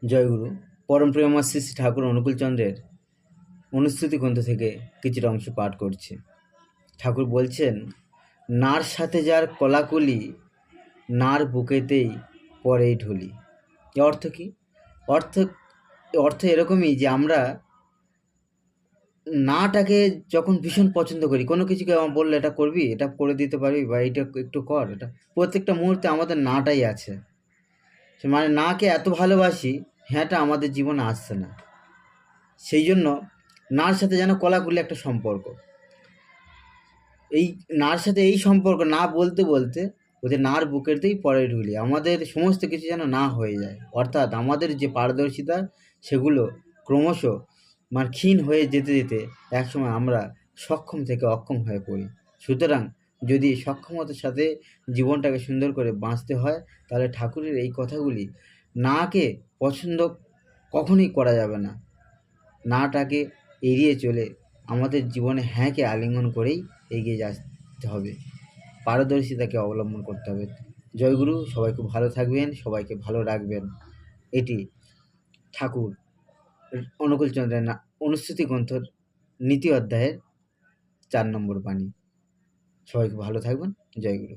জয়গুরু। পরম প্রেমময় শ্রী শ্রী ঠাকুর অনুকূলচন্দ্রের অনুস্তুতি গ্রন্থ থেকে কিছুটা অংশ পাঠ করছে। ঠাকুর বলছেন, নার সাথে যার কলাকুলি, নার বুকেতেই পরেই ঢুলি। এর অর্থ কি? অর্থ অর্থ এরকমই যে আমরা নাটাকে যখন ভীষণ পছন্দ করি, কোনো কিছুকে বললে এটা করবি, এটা করে দিতে পারবি, বা এটা একটু কর, এটা প্রত্যেকটা মুহূর্তে আমাদের নাটাই আছে। মানে নাকে এত ভালোবাসি, হ্যাঁটা আমাদের জীবনে আসছে না। সেই জন্য নার সাথে যেন কলাকুলি একটা সম্পর্ক। এই নার সাথে এই সম্পর্ক না বলতে বলতে ওদের নার বুকেতেই পরে ঢুলি, আমাদের সমস্ত কিছু যেন না হয়ে যায়। অর্থাৎ আমাদের যে পারদর্শিতা সেগুলো ক্রমশ ক্ষীণ হয়ে যেতে যেতে একসময় আমরা সক্ষম থেকে অক্ষম হয়ে পড়ি। সুতরাং যদি সক্ষমতার সাথে জীবনটাকে সুন্দর করে বাঁচতে হয়, তাহলে ঠাকুরের এই কথাগুলি নাকে পছন্দ কখনোই করা যাবে না। নাটাকে এড়িয়ে চলে আমাদের জীবনে হ্যাঁকে আলিঙ্গন করেই এগিয়ে যেতে হবে, পারদর্শিতাকে অবলম্বন করতে হবে। জয়গুরু। সবাই খুব ভালো থাকবেন, সবাইকে ভালো রাখবেন। এটি ঠাকুর অনুকূলচন্দ্রের অনুস্তুতি গ্রন্থর নীতি অধ্যায়ের 4 নম্বর বাণী। সবাইকে ভালো থাকবেন। জয়গুরু।